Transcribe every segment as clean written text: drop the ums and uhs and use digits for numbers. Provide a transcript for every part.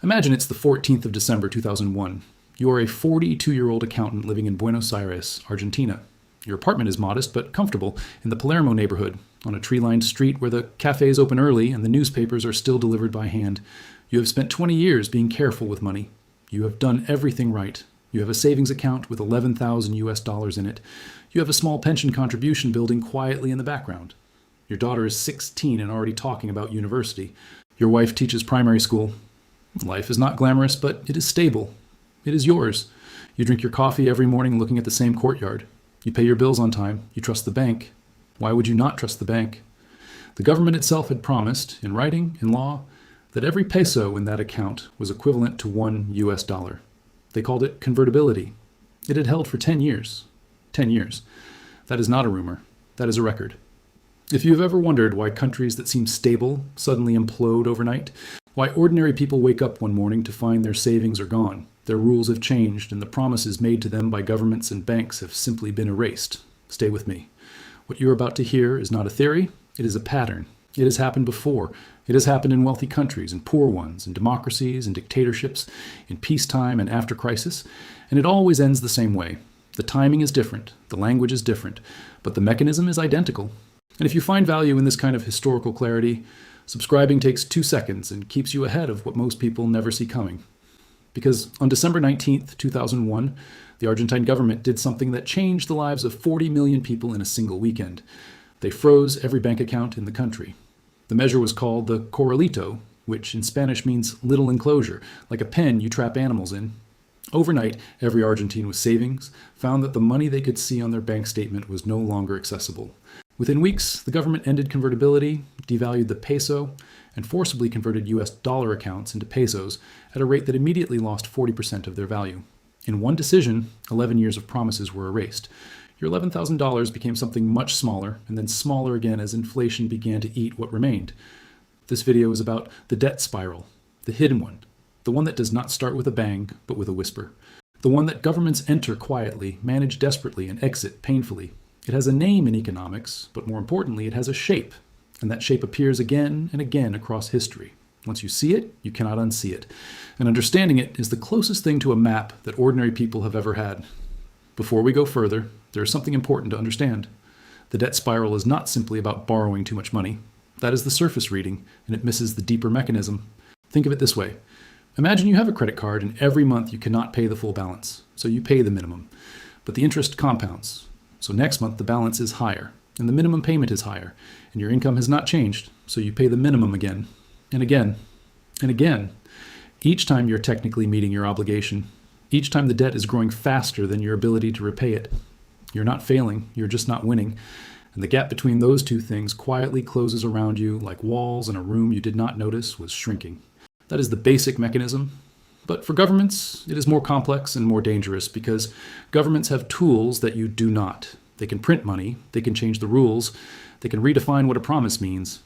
Imagine it's the 14th of December 2001. You are a 42-year-old accountant living in Buenos Aires, Argentina. Your apartment is modest but comfortable in the Palermo neighborhood, on a tree-lined street where the cafes open early and the newspapers are still delivered by hand. You have spent 20 years being careful with money. You have done everything right. You have a savings account with $11,000 in it. You have a small pension contribution building quietly in the background. Your daughter is 16 and already talking about university. Your wife teaches primary school. Life is not glamorous, but it is stable. It is yours. You drink your coffee every morning looking at the same courtyard. You pay your bills on time. You trust the bank. Why would you not trust the bank? The government itself had promised, in writing, in law, that every peso in that account was equivalent to $1. They called it convertibility. It had held for 10 years. 10 years. That is not a rumor. That is a record. If you have ever wondered why countries that seem stable suddenly implode overnight, why ordinary people wake up one morning to find their savings are gone, their rules have changed, and the promises made to them by governments and banks have simply been erased, stay with me. What you're about to hear is not a theory, it is a pattern. It has happened before. It has happened in wealthy countries, in poor ones, in democracies, in dictatorships, in peacetime and after crisis, and it always ends the same way. The timing is different, the language is different, but the mechanism is identical. And if you find value in this kind of historical clarity, subscribing takes 2 seconds and keeps you ahead of what most people never see coming. Because on December 19th, 2001, the Argentine government did something that changed the lives of 40 million people in a single weekend. They froze every bank account in the country. The measure was called the corralito, which in Spanish means little enclosure, like a pen you trap animals in. Overnight, every Argentine with savings found that the money they could see on their bank statement was no longer accessible. Within weeks, the government ended convertibility, devalued the peso, and forcibly converted US dollar accounts into pesos at a rate that immediately lost 40% of their value. In one decision, 11 years of promises were erased. Your $11,000 became something much smaller, and then smaller again as inflation began to eat what remained. This video is about the debt spiral, the hidden one, the one that does not start with a bang, but with a whisper. The one that governments enter quietly, manage desperately, and exit painfully. It has a name in economics, but more importantly, it has a shape, and that shape appears again and again across history. Once you see it, you cannot unsee it, and understanding it is the closest thing to a map that ordinary people have ever had. Before we go further, there is something important to understand. The debt spiral is not simply about borrowing too much money. That is the surface reading, and it misses the deeper mechanism. Think of it this way. Imagine you have a credit card and every month you cannot pay the full balance, so you pay the minimum. But the interest compounds. So next month the balance is higher, and the minimum payment is higher, and your income has not changed, so you pay the minimum again, and again, and again. Each time you're technically meeting your obligation. Each time the debt is growing faster than your ability to repay it. You're not failing, you're just not winning. And the gap between those two things quietly closes around you like walls in a room you did not notice was shrinking. That is the basic mechanism. But for governments, it is more complex and more dangerous because governments have tools that you do not. They can print money, they can change the rules, they can redefine what a promise means.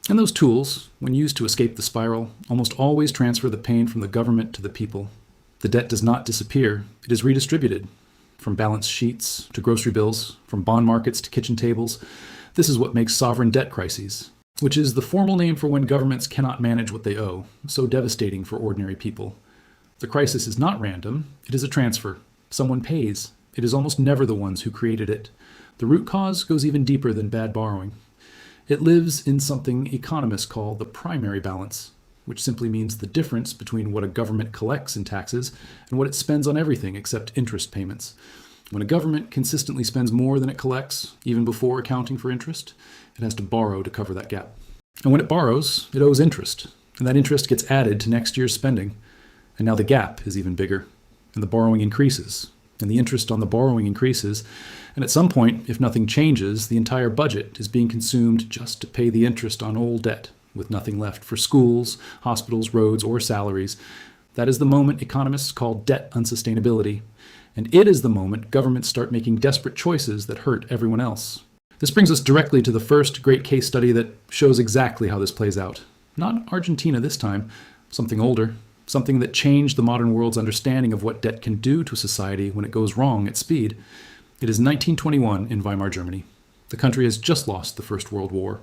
And those tools, when used to escape the spiral, almost always transfer the pain from the government to the people. The debt does not disappear, it is redistributed. From balance sheets to grocery bills, from bond markets to kitchen tables. This is what makes sovereign debt crises, which is the formal name for when governments cannot manage what they owe, so devastating for ordinary people. The crisis is not random, it is a transfer. Someone pays. It is almost never the ones who created it. The root cause goes even deeper than bad borrowing. It lives in something economists call the primary balance, which simply means the difference between what a government collects in taxes and what it spends on everything except interest payments. When a government consistently spends more than it collects, even before accounting for interest, it has to borrow to cover that gap. And when it borrows, it owes interest, and that interest gets added to next year's spending. And now the gap is even bigger, and the borrowing increases, and the interest on the borrowing increases, and at some point, if nothing changes, the entire budget is being consumed just to pay the interest on old debt, with nothing left for schools, hospitals, roads, or salaries. That is the moment economists call debt unsustainability, and it is the moment governments start making desperate choices that hurt everyone else. This brings us directly to the first great case study that shows exactly how this plays out. Not Argentina this time, something older. Something that changed the modern world's understanding of what debt can do to society when it goes wrong at speed. It is 1921 in Weimar Germany. The country has just lost the First World War.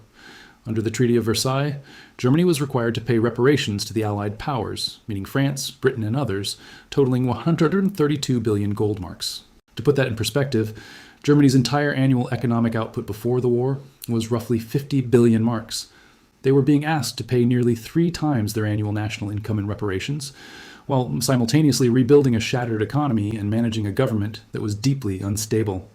Under the Treaty of Versailles, Germany was required to pay reparations to the Allied powers, meaning France, Britain, and others, totaling 132 billion gold marks. To put that in perspective, Germany's entire annual economic output before the war was roughly 50 billion marks. They were being asked to pay nearly 3 times their annual national income in reparations, while simultaneously rebuilding a shattered economy and managing a government that was deeply unstable.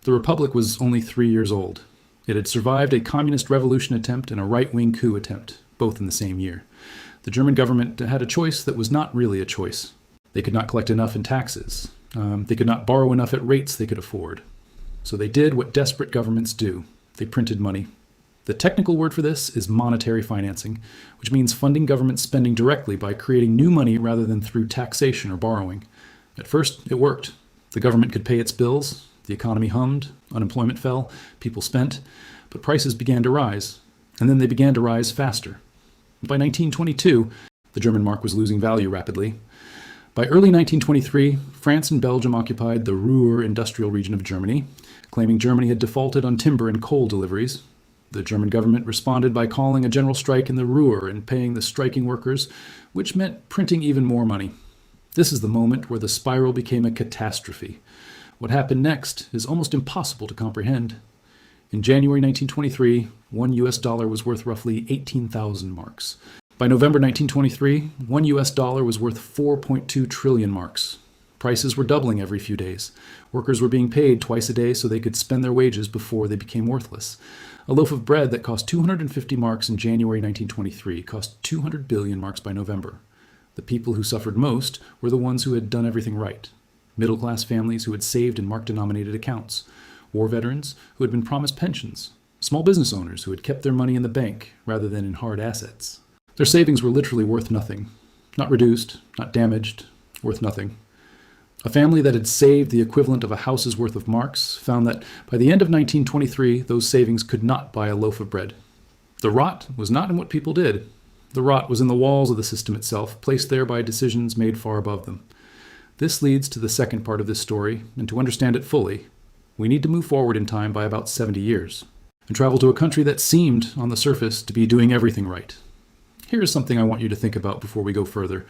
The Republic was only 3 years old. It had survived a communist revolution attempt and a right-wing coup attempt, both in the same year. The German government had a choice that was not really a choice. They could not collect enough in taxes. They could not borrow enough at rates they could afford. So they did what desperate governments do. They printed money. The technical word for this is monetary financing, which means funding government spending directly by creating new money rather than through taxation or borrowing. At first, it worked. The government could pay its bills, the economy hummed, unemployment fell, people spent, but prices began to rise, and then they began to rise faster. By 1922, the German mark was losing value rapidly. By early 1923, France and Belgium occupied the Ruhr industrial region of Germany, claiming Germany had defaulted on timber and coal deliveries. The German government responded by calling a general strike in the Ruhr and paying the striking workers, which meant printing even more money. This is the moment where the spiral became a catastrophe. What happened next is almost impossible to comprehend. In January 1923, $1 was worth roughly 18,000 marks. By November 1923, $1 was worth 4.2 trillion marks. Prices were doubling every few days. Workers were being paid twice a day so they could spend their wages before they became worthless. A loaf of bread that cost 250 marks in January 1923 cost 200 billion marks by November. The people who suffered most were the ones who had done everything right. Middle-class families who had saved in mark-denominated accounts, war veterans who had been promised pensions, small business owners who had kept their money in the bank rather than in hard assets. Their savings were literally worth nothing. Not reduced, not damaged, worth nothing. A family that had saved the equivalent of a house's worth of marks found that by the end of 1923, those savings could not buy a loaf of bread. The rot was not in what people did. The rot was in the walls of the system itself, placed there by decisions made far above them. This leads to the second part of this story, and to understand it fully, we need to move forward in time by about 70 years, and travel to a country that seemed, on the surface, to be doing everything right. Here is something I want you to think about before we go further.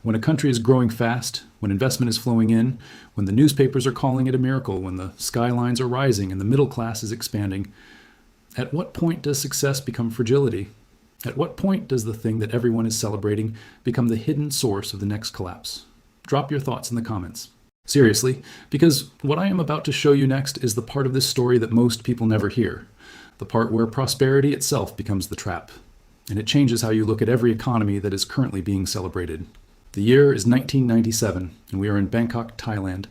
When a country is growing fast, when investment is flowing in, when the newspapers are calling it a miracle, when the skylines are rising and the middle class is expanding, at what point does success become fragility? At what point does the thing that everyone is celebrating become the hidden source of the next collapse? Drop your thoughts in the comments. Seriously, because what I am about to show you next is the part of this story that most people never hear, the part where prosperity itself becomes the trap, and it changes how you look at every economy that is currently being celebrated. The year is 1997, and we are in Bangkok, Thailand.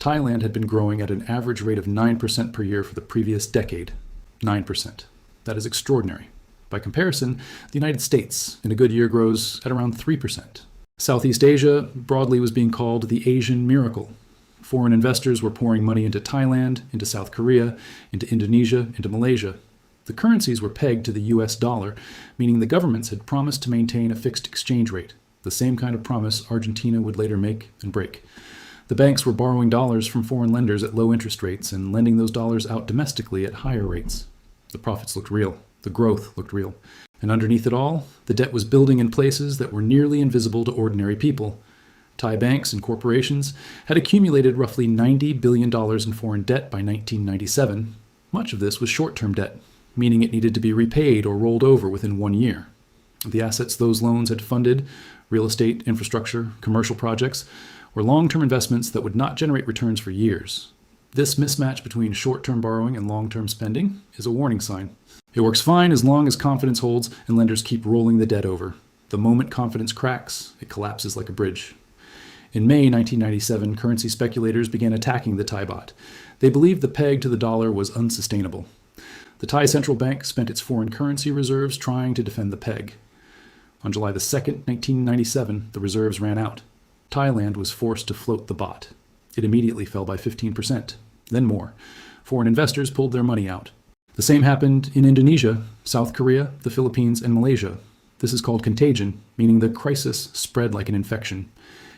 Thailand had been growing at an average rate of 9% per year for the previous decade. 9%. That is extraordinary. By comparison, the United States in a good year grows at around 3%. Southeast Asia broadly was being called the Asian miracle. Foreign investors were pouring money into Thailand, into South Korea, into Indonesia, into Malaysia. The currencies were pegged to the US dollar, meaning the governments had promised to maintain a fixed exchange rate, the same kind of promise Argentina would later make and break. The banks were borrowing dollars from foreign lenders at low interest rates and lending those dollars out domestically at higher rates. The profits looked real. The growth looked real. And underneath it all, the debt was building in places that were nearly invisible to ordinary people. Thai banks and corporations had accumulated roughly $90 billion in foreign debt by 1997. Much of this was short-term debt, meaning it needed to be repaid or rolled over within 1 year. The assets those loans had funded, real estate, infrastructure, commercial projects, were long-term investments that would not generate returns for years. This mismatch between short-term borrowing and long-term spending is a warning sign. It works fine as long as confidence holds and lenders keep rolling the debt over. The moment confidence cracks, it collapses like a bridge. In May 1997, currency speculators began attacking the Thai baht. They believed the peg to the dollar was unsustainable. The Thai central bank spent its foreign currency reserves trying to defend the peg. On July the 2nd, 1997, the reserves ran out. Thailand was forced to float the baht. It immediately fell by 15%, then more. Foreign investors pulled their money out. The same happened in Indonesia, South Korea, the Philippines, and Malaysia. This is called contagion, meaning the crisis spread like an infection.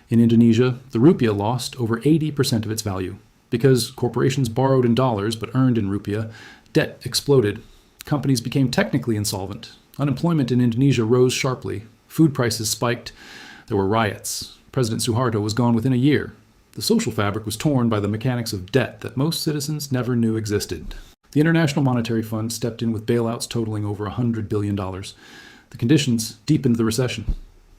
In Indonesia, the rupiah lost over 80% of its value. Because corporations borrowed in dollars but earned in rupiah, debt exploded. Companies became technically insolvent. Unemployment in Indonesia rose sharply. Food prices spiked. There were riots. President Suharto was gone within a year. The social fabric was torn by the mechanics of debt that most citizens never knew existed. The International Monetary Fund stepped in with bailouts totaling over $100 billion. The conditions deepened the recession.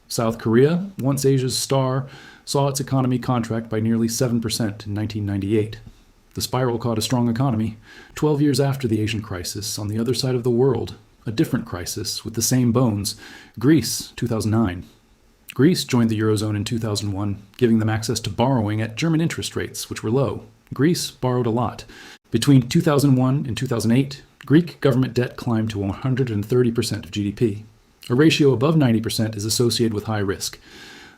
South Korea, once Asia's star, saw its economy contract by nearly 7% in 1998. The spiral caught a strong economy. 12 years after the Asian crisis, on the other side of the world, a different crisis with the same bones, Greece, 2009. Greece joined the Eurozone in 2001, giving them access to borrowing at German interest rates, which were low. Greece borrowed a lot. Between 2001 and 2008, Greek government debt climbed to 130% of GDP. A ratio above 90% is associated with high risk.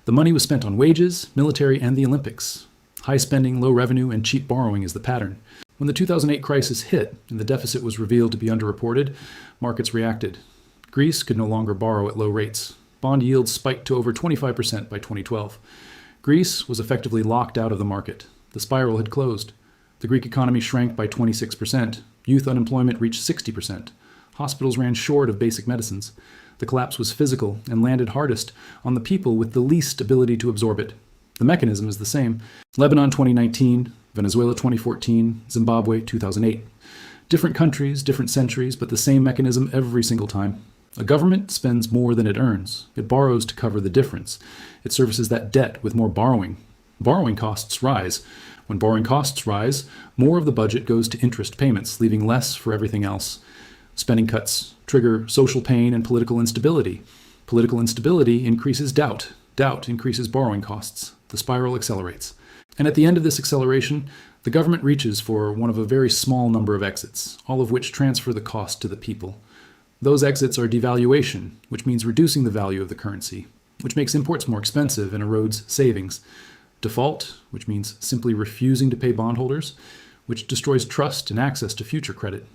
The money was spent on wages, military, and the Olympics. High spending, low revenue, and cheap borrowing is the pattern. When the 2008 crisis hit and the deficit was revealed to be underreported, markets reacted. Greece could no longer borrow at low rates. Bond yields spiked to over 25% by 2012. Greece was effectively locked out of the market. The spiral had closed. The Greek economy shrank by 26%. Youth unemployment reached 60%. Hospitals ran short of basic medicines. The collapse was physical and landed hardest on the people with the least ability to absorb it. The mechanism is the same. Lebanon 2019, Venezuela 2014, Zimbabwe 2008. Different countries, different centuries, but the same mechanism every single time. A government spends more than it earns. It borrows to cover the difference. It services that debt with more borrowing. Borrowing costs rise. When borrowing costs rise, more of the budget goes to interest payments, leaving less for everything else. Spending cuts trigger social pain and political instability. Political instability increases doubt. Doubt increases borrowing costs. The spiral accelerates. And at the end of this acceleration, the government reaches for one of a very small number of exits, all of which transfer the cost to the people. Those exits are devaluation, which means reducing the value of the currency, which makes imports more expensive and erodes savings. Default, which means simply refusing to pay bondholders, which destroys trust and access to future credit.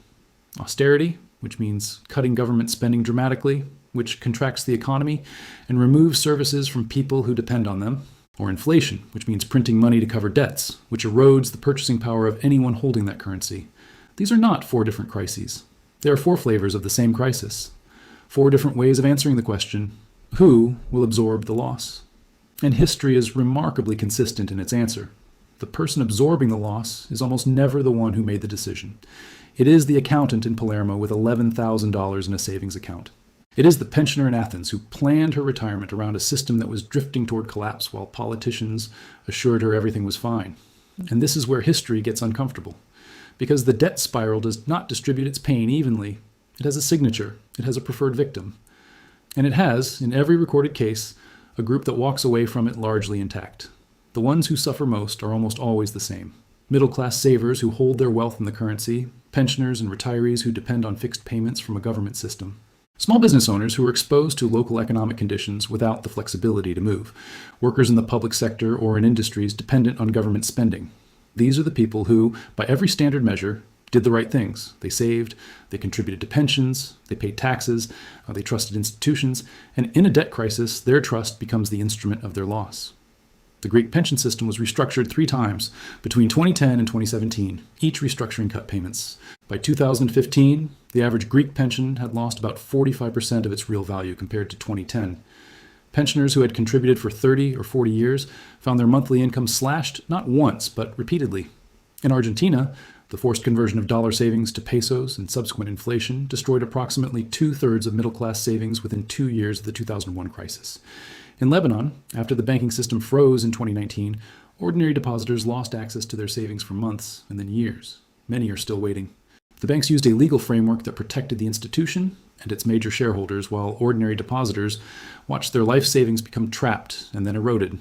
Austerity, which means cutting government spending dramatically, which contracts the economy and removes services from people who depend on them. Or inflation, which means printing money to cover debts, which erodes the purchasing power of anyone holding that currency. These are not 4 different crises. They are 4 flavors of the same crisis. 4 different ways of answering the question, who will absorb the loss? And history is remarkably consistent in its answer. The person absorbing the loss is almost never the one who made the decision. It is the accountant in Palermo with $11,000 in a savings account. It is the pensioner in Athens who planned her retirement around a system that was drifting toward collapse while politicians assured her everything was fine. And this is where history gets uncomfortable. Because the debt spiral does not distribute its pain evenly. It has a signature. It has a preferred victim. And it has, in every recorded case, a group that walks away from it largely intact. The ones who suffer most are almost always the same. Middle-class savers who hold their wealth in the currency, pensioners and retirees who depend on fixed payments from a government system. Small business owners who are exposed to local economic conditions without the flexibility to move. Workers in the public sector or in industries dependent on government spending. These are the people who, by every standard measure, did the right things. They saved, they contributed to pensions, they paid taxes, they trusted institutions, and in a debt crisis, their trust becomes the instrument of their loss. The Greek pension system was restructured 3 times between 2010 and 2017. Each restructuring cut payments. By 2015, the average Greek pension had lost about 45% of its real value compared to 2010. Pensioners who had contributed for 30 or 40 years found their monthly income slashed not once, but repeatedly. In Argentina, the forced conversion of dollar savings to pesos and subsequent inflation destroyed approximately 2/3 of middle-class savings within 2 years of the 2001 crisis. In Lebanon, after the banking system froze in 2019, ordinary depositors lost access to their savings for months and then years. Many are still waiting. The banks used a legal framework that protected the institution and its major shareholders, while ordinary depositors watched their life savings become trapped and then eroded.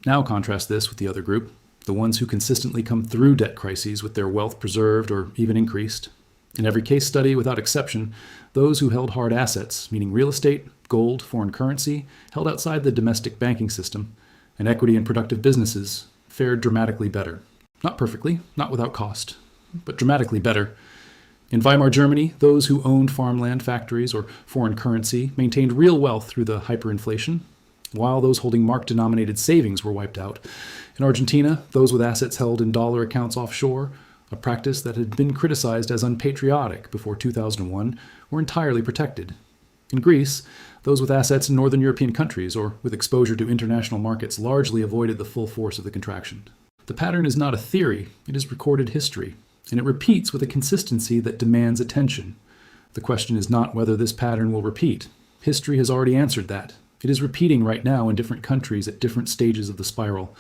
Now contrast this with the other group, the ones who consistently come through debt crises with their wealth preserved or even increased. In every case study, without exception, those who held hard assets, meaning real estate, gold, foreign currency, held outside the domestic banking system, and equity and productive businesses, fared dramatically better. Not perfectly, not without cost, but dramatically better. In Weimar Germany, those who owned farmland, factories, or foreign currency maintained real wealth through the hyperinflation, while those holding mark-denominated savings were wiped out. In Argentina, those with assets held in dollar accounts offshore A practice that had been criticized as unpatriotic before 2001 were entirely protected. In Greece, those with assets in northern European countries or with exposure to international markets largely avoided the full force of the contraction. The pattern is not a theory, it is recorded history, and it repeats with a consistency that demands attention. The question is not whether this pattern will repeat. History has already answered that. It is repeating right now in different countries at different stages of the spiral.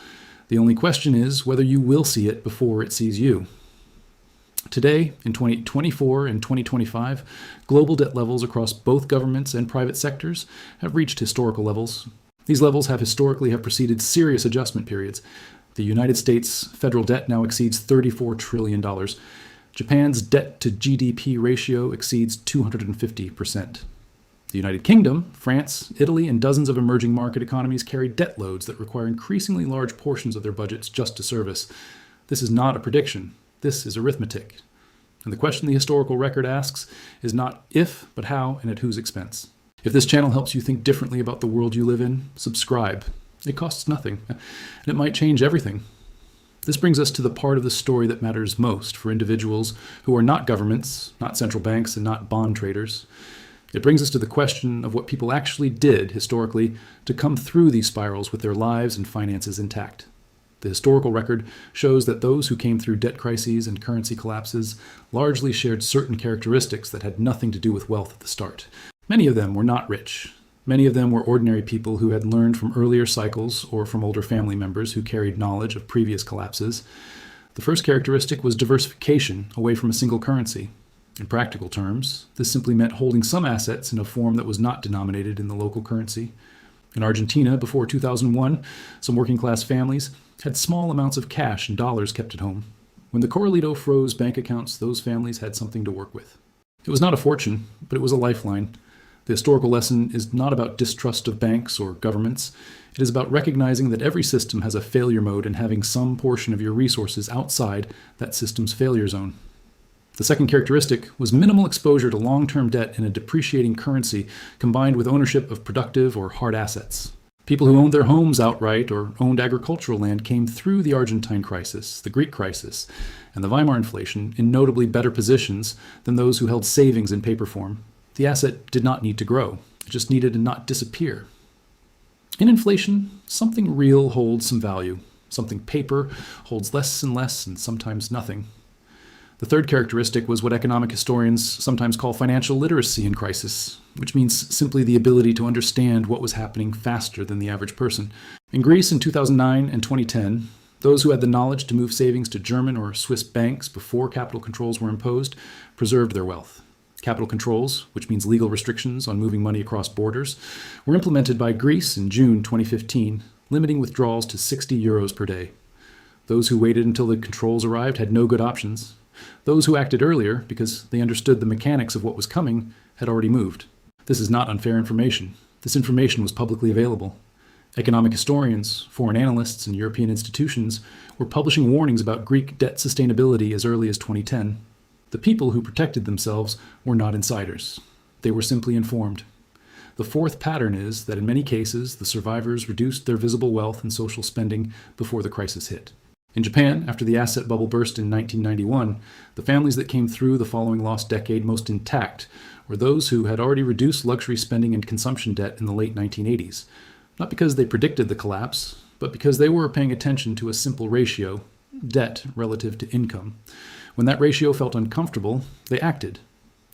The only question is whether you will see it before it sees you. Today, in 2024 and 2025, global debt levels across both governments and private sectors have reached historical levels. These levels have historically preceded serious adjustment periods. The United States federal debt now exceeds $34 trillion. Japan's debt to GDP ratio exceeds 250%. The United Kingdom, France, Italy, and dozens of emerging market economies carry debt loads that require increasingly large portions of their budgets just to service. This is not a prediction. This is arithmetic. And the question the historical record asks is not if, but how and at whose expense. If this channel helps you think differently about the world you live in, subscribe. It costs nothing, and it might change everything. This brings us to the part of the story that matters most for individuals who are not governments, not central banks, and not bond traders. It brings us to the question of what people actually did historically to come through these spirals with their lives and finances intact. The historical record shows that those who came through debt crises and currency collapses largely shared certain characteristics that had nothing to do with wealth at the start. Many of them were not rich. Many of them were ordinary people who had learned from earlier cycles or from older family members who carried knowledge of previous collapses. The first characteristic was diversification away from a single currency. In practical terms, this simply meant holding some assets in a form that was not denominated in the local currency. In Argentina, before 2001, some working-class families had small amounts of cash and dollars kept at home. When the Corralito froze bank accounts, those families had something to work with. It was not a fortune, but it was a lifeline. The historical lesson is not about distrust of banks or governments. It is about recognizing that every system has a failure mode and having some portion of your resources outside that system's failure zone. The second characteristic was minimal exposure to long-term debt in a depreciating currency combined with ownership of productive or hard assets. People who owned their homes outright or owned agricultural land came through the Argentine crisis, the Greek crisis, and the Weimar inflation in notably better positions than those who held savings in paper form. The asset did not need to grow. It just needed to not disappear. In inflation, something real holds some value. Something paper holds less and less and sometimes nothing. The third characteristic was what economic historians sometimes call financial literacy in crisis, which means simply the ability to understand what was happening faster than the average person. In Greece in 2009 and 2010, those who had the knowledge to move savings to German or Swiss banks before capital controls were imposed preserved their wealth. Capital controls, which means legal restrictions on moving money across borders, were implemented by Greece in June 2015, limiting withdrawals to 60 euros per day. Those who waited until the controls arrived had no good options. Those who acted earlier, because they understood the mechanics of what was coming, had already moved. This is not unfair information. This information was publicly available. Economic historians, foreign analysts, and European institutions were publishing warnings about Greek debt sustainability as early as 2010. The people who protected themselves were not insiders. They were simply informed. The fourth pattern is that in many cases, the survivors reduced their visible wealth and social spending before the crisis hit. In Japan, after the asset bubble burst in 1991, the families that came through the following lost decade most intact were those who had already reduced luxury spending and consumption debt in the late 1980s, not because they predicted the collapse, but because they were paying attention to a simple ratio, debt relative to income. When that ratio felt uncomfortable, they acted.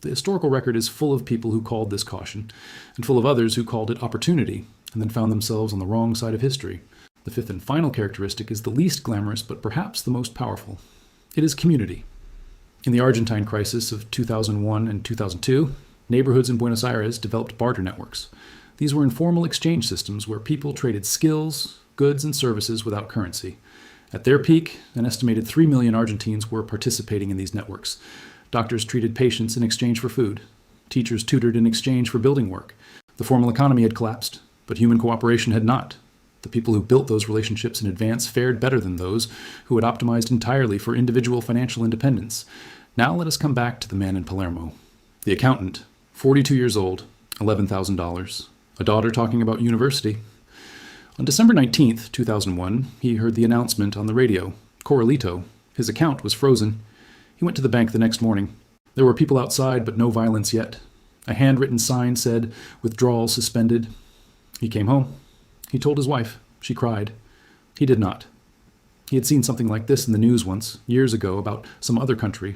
The historical record is full of people who called this caution, and full of others who called it opportunity, and then found themselves on the wrong side of history. The fifth and final characteristic is the least glamorous, but perhaps the most powerful. It is community. In the Argentine crisis of 2001 and 2002, neighborhoods in Buenos Aires developed barter networks. These were informal exchange systems where people traded skills, goods, and services without currency. At their peak, an estimated 3 million Argentines were participating in these networks. Doctors treated patients in exchange for food. Teachers tutored in exchange for building work. The formal economy had collapsed, but human cooperation had not. The people who built those relationships in advance fared better than those who had optimized entirely for individual financial independence. Now let us come back to the man in Palermo. The accountant, 42 years old, $11,000, a daughter talking about university. On December 19th, 2001, he heard the announcement on the radio. Corralito. His account was frozen. He went to the bank the next morning. There were people outside, but no violence yet. A handwritten sign said, "Withdrawal suspended." He came home. He told his wife. She cried. He did not. He had seen something like this in the news once, years ago, about some other country.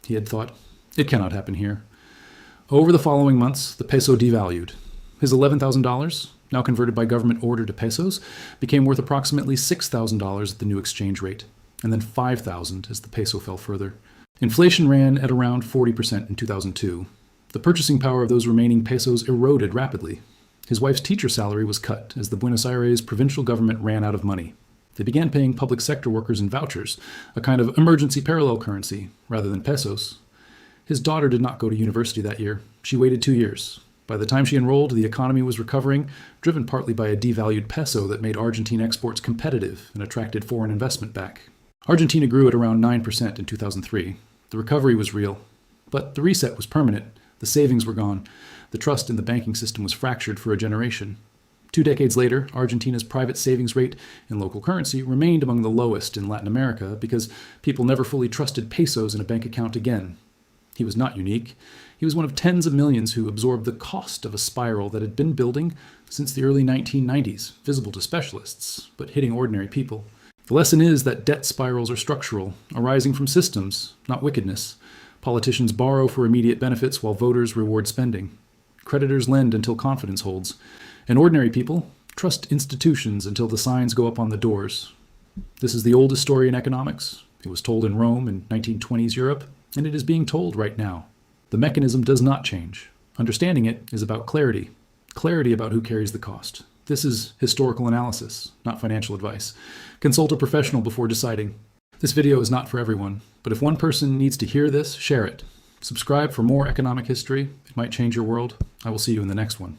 He had thought, it cannot happen here. Over the following months, the peso devalued. His $11,000, now converted by government order to pesos, became worth approximately $6,000 at the new exchange rate, and then $5,000 as the peso fell further. Inflation ran at around 40% in 2002. The purchasing power of those remaining pesos eroded rapidly. His wife's teacher salary was cut as the Buenos Aires provincial government ran out of money. They began paying public sector workers in vouchers, a kind of emergency parallel currency, rather than pesos. His daughter did not go to university that year. She waited 2 years. By the time she enrolled, the economy was recovering, driven partly by a devalued peso that made Argentine exports competitive and attracted foreign investment back. Argentina grew at around 9% in 2003. The recovery was real. But the reset was permanent. The savings were gone. The trust in the banking system was fractured for a generation. 2 decades later, Argentina's private savings rate in local currency remained among the lowest in Latin America because people never fully trusted pesos in a bank account again. He was not unique. He was one of tens of millions who absorbed the cost of a spiral that had been building since the early 1990s, visible to specialists, but hitting ordinary people. The lesson is that debt spirals are structural, arising from systems, not wickedness. Politicians borrow for immediate benefits while voters reward spending. Creditors lend until confidence holds. And ordinary people trust institutions until the signs go up on the doors. This is the oldest story in economics. It was told in Rome in 1920s Europe, and it is being told right now. The mechanism does not change. Understanding it is about clarity. Clarity about who carries the cost. This is historical analysis, not financial advice. Consult a professional before deciding. This video is not for everyone, but if one person needs to hear this, share it. Subscribe for more economic history. It might change your world. I will see you in the next one.